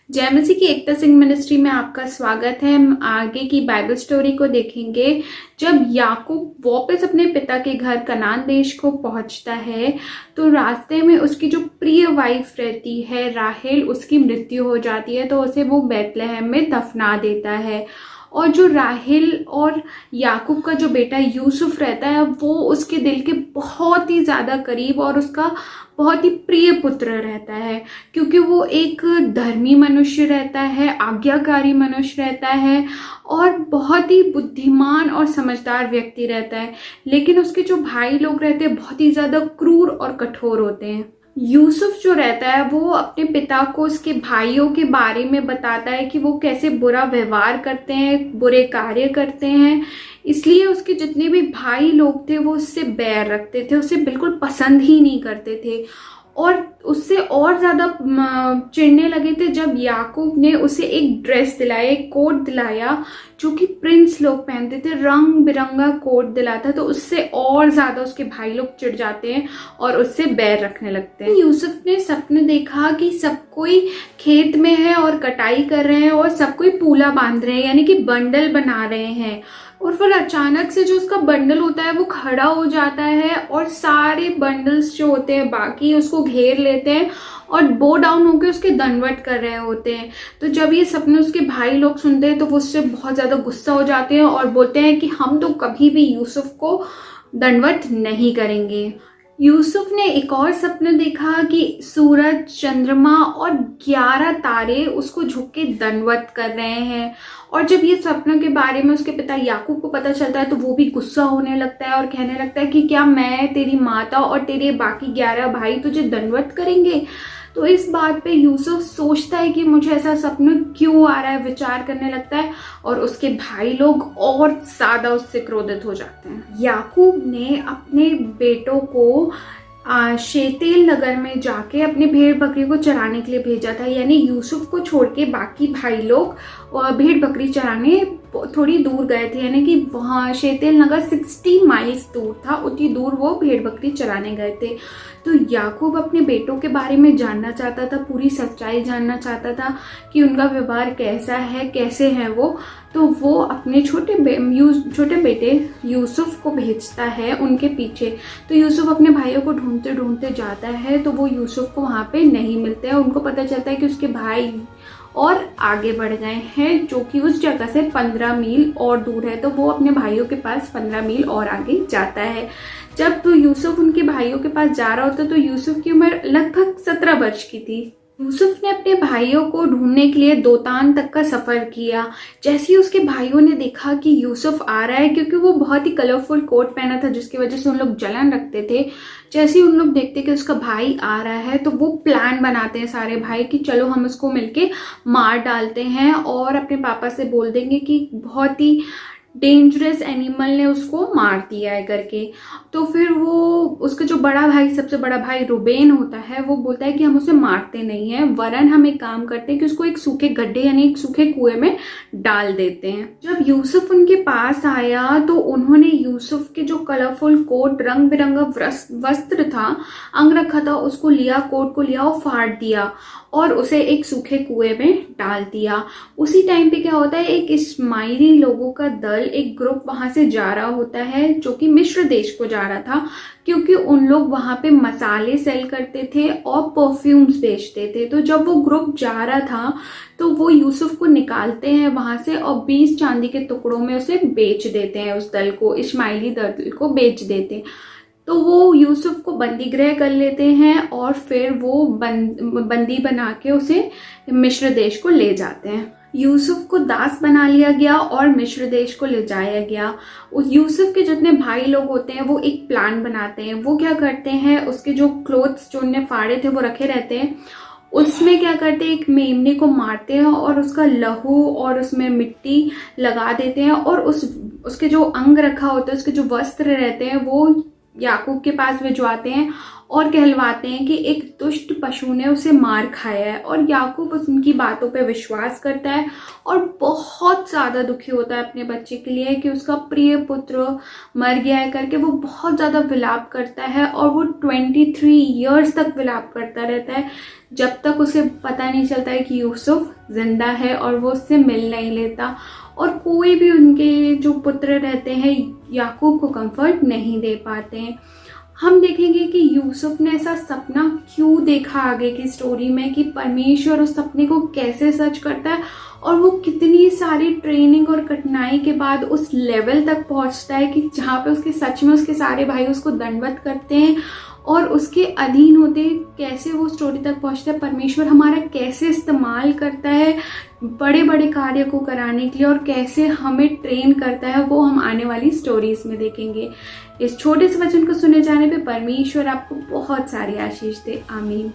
जय मसीह की एकता सिंह मिनिस्ट्री में आपका स्वागत है। हम आगे की बाइबल स्टोरी को देखेंगे। जब याकूब वापस अपने पिता के घर कनान देश को पहुंचता है तो रास्ते में उसकी जो प्रिय वाइफ रहती है राहेल, उसकी मृत्यु हो जाती है, तो उसे वो बैतलहम में दफना देता है। और जो राहेल और याकूब का जो बेटा यूसुफ रहता है वो उसके दिल के बहुत ही ज़्यादा करीब और उसका बहुत ही प्रिय पुत्र रहता है, क्योंकि वो एक धर्मी मनुष्य रहता है, आज्ञाकारी मनुष्य रहता है और बहुत ही बुद्धिमान और समझदार व्यक्ति रहता है। लेकिन उसके जो भाई लोग रहते हैं बहुत ही ज़्यादा क्रूर और कठोर होते हैं। यूसुफ जो रहता है वो अपने पिता को उसके भाइयों के बारे में बताता है कि वो कैसे बुरा व्यवहार करते हैं, बुरे कार्य करते हैं, इसलिए उसके जितने भी भाई लोग थे वो उससे बैर रखते थे, उसे बिल्कुल पसंद ही नहीं करते थे और उससे और ज़्यादा चिढ़ने लगे थे जब याकूब ने उसे एक ड्रेस दिलाया, एक कोट दिलाया जो कि प्रिंस लोग पहनते थे, रंग बिरंगा कोट दिलाता, तो उससे और ज़्यादा उसके भाई लोग चिढ़ जाते हैं और उससे बैर रखने लगते हैं। यूसुफ ने सपने देखा कि सब कोई खेत में है और कटाई कर रहे हैं और सब कोई पूला बांध रहे हैं, यानी कि बंडल बना रहे हैं। और फिर अचानक से जो उसका बंडल होता है वो खड़ा हो जाता है और सारे बंडल्स जो होते हैं बाकी उसको घेर लेते हैं और बो डाउन होकर उसके दंडवत कर रहे होते हैं। तो जब ये सपने उसके भाई लोग सुनते हैं तो वो उससे बहुत ज़्यादा गुस्सा हो जाते हैं और बोलते हैं कि हम तो कभी भी यूसुफ को दंडवत नहीं करेंगे। यूसुफ ने एक और सपना देखा कि सूरज, चंद्रमा और 11 तारे उसको झुक के दंडवत कर रहे हैं। और जब ये सपनों के बारे में उसके पिता याकूब को पता चलता है तो वो भी गुस्सा होने लगता है और कहने लगता है कि क्या मैं, तेरी माता और तेरे बाकी 11 भाई तुझे दंडवत करेंगे। तो इस बात पे यूसुफ सोचता है कि मुझे ऐसा सपना क्यों आ रहा है, विचार करने लगता है और उसके भाई लोग और ज्यादा उससे क्रोधित हो जाते हैं। याकूब ने अपने बेटों को शेतेल नगर में जाके अपने भेड़ बकरी को चराने के लिए भेजा था, यानी यूसुफ को छोड़ के बाकी भाई लोग भेड़ बकरी चराने थोड़ी दूर गए थे, यानी कि वहाँ शेतेल नगर 60 माइल्स दूर था, उतनी दूर वो भेड़ बकरी चराने गए थे। तो याकूब अपने बेटों के बारे में जानना चाहता था, पूरी सच्चाई जानना चाहता था कि उनका व्यवहार कैसा है, कैसे हैं वो। तो वो अपने छोटे बेटे यूसुफ को भेजता है उनके पीछे। तो यूसुफ अपने भाइयों को ढूंढते ढूंढते जाता है तो वो यूसुफ को वहाँ पे नहीं मिलते हैं। उनको पता चलता है कि उसके भाई और आगे बढ़ गए हैं, जो कि उस जगह से 15 मील और दूर है। तो वो अपने भाइयों के पास 15 मील और आगे जाता है। जब तो यूसुफ उनके भाइयों के पास जा रहा होता तो यूसुफ की उम्र लगभग 17 वर्ष की थी। यूसुफ ने अपने भाइयों को ढूंढने के लिए दोतान तक का सफर किया। जैसे ही उसके भाइयों ने देखा कि यूसुफ आ रहा है, क्योंकि वो बहुत ही कलरफुल कोट पहना था जिसकी वजह से उन लोग जलन रखते थे, जैसे ही उन लोग देखते कि उसका भाई आ रहा है तो वो प्लान बनाते हैं सारे भाई कि चलो हम उसको मिलके मार डालते हैं और अपने पापा से बोल देंगे कि बहुत ही डेंजरस एनिमल ने उसको मार दिया है करके। तो फिर वो उसका जो बड़ा भाई, सबसे बड़ा भाई रुबेन होता है, वो बोलता है कि हम उसे मारते नहीं हैं, वरन हम एक काम करते हैं कि उसको एक सूखे गड्ढे यानी एक सूखे कुएं में डाल देते हैं। जब यूसुफ उनके पास आया तो उन्होंने यूसुफ के जो कलरफुल कोट, रंग बिरंगा वस्त्र था, अंग रखा था, उसको लिया, कोट को लिया और फाड़ दिया और उसे एक सूखे कुएं में डाल दिया। उसी टाइम पे क्या होता है, एक इस्माइली लोगों का दल, एक ग्रुप वहां से जा रहा होता है जो कि मिस्र देश को जा रहा था, क्योंकि उन लोग वहां पे मसाले सेल करते थे और परफ्यूम्स बेचते थे। तो जब वो ग्रुप जा रहा था तो वो यूसुफ को निकालते हैं वहां से और 20 चांदी के टुकड़ों में उसे बेच देते हैं, उस दल को, इस्माइली दल को बेच देते हैं। तो वो यूसुफ को बंदी गृह कर लेते हैं और फिर वो बंदी बना के उसे मिस्र देश को ले जाते हैं। यूसुफ को दास बना लिया गया और मिस्र देश को ले जाया गया। उस यूसुफ के जितने भाई लोग होते हैं वो एक प्लान बनाते हैं। वो क्या करते हैं, उसके जो क्लोथ्स जो उन्हें फाड़े थे वो रखे रहते हैं, उसमें क्या करते हैं, एक मेमने को मारते हैं और उसका लहू और उसमें मिट्टी लगा देते हैं और उसके जो अंग रखा होता है, उसके जो वस्त्र रहते हैं वो याकूब के पास भिजवाते हैं और कहलवाते हैं कि एक दुष्ट पशु ने उसे मार खाया है। और याकूब उनकी बातों पे विश्वास करता है और बहुत ज़्यादा दुखी होता है अपने बच्चे के लिए कि उसका प्रिय पुत्र मर गया है करके। वो बहुत ज़्यादा विलाप करता है और वो 23 ईयर्स तक विलाप करता रहता है, जब तक उसे पता नहीं चलता है कि यूसुफ जिंदा है और वो उससे मिल नहीं लेता। और कोई भी उनके जो पुत्र रहते हैं याकूब को कंफर्ट नहीं दे पाते हैं। हम देखेंगे कि यूसुफ ने ऐसा सपना क्यों देखा आगे की स्टोरी में, कि परमेश्वर उस सपने को कैसे सच करता है और वो कितनी सारी ट्रेनिंग और कठिनाई के बाद उस लेवल तक पहुंचता है कि जहाँ पे उसके सच में उसके सारे भाई उसको दंडवत करते हैं और उसके अधीन होते हैं। कैसे वो स्टोरी तक पहुंचता है, परमेश्वर हमारा कैसे इस्तेमाल करता है बड़े बड़े कार्य को कराने के लिए और कैसे हमें ट्रेन करता है, वो हम आने वाली स्टोरीज में देखेंगे। इस छोटे से वचन को सुने जाने पे परमेश्वर आपको बहुत सारी आशीष दे। आमीन।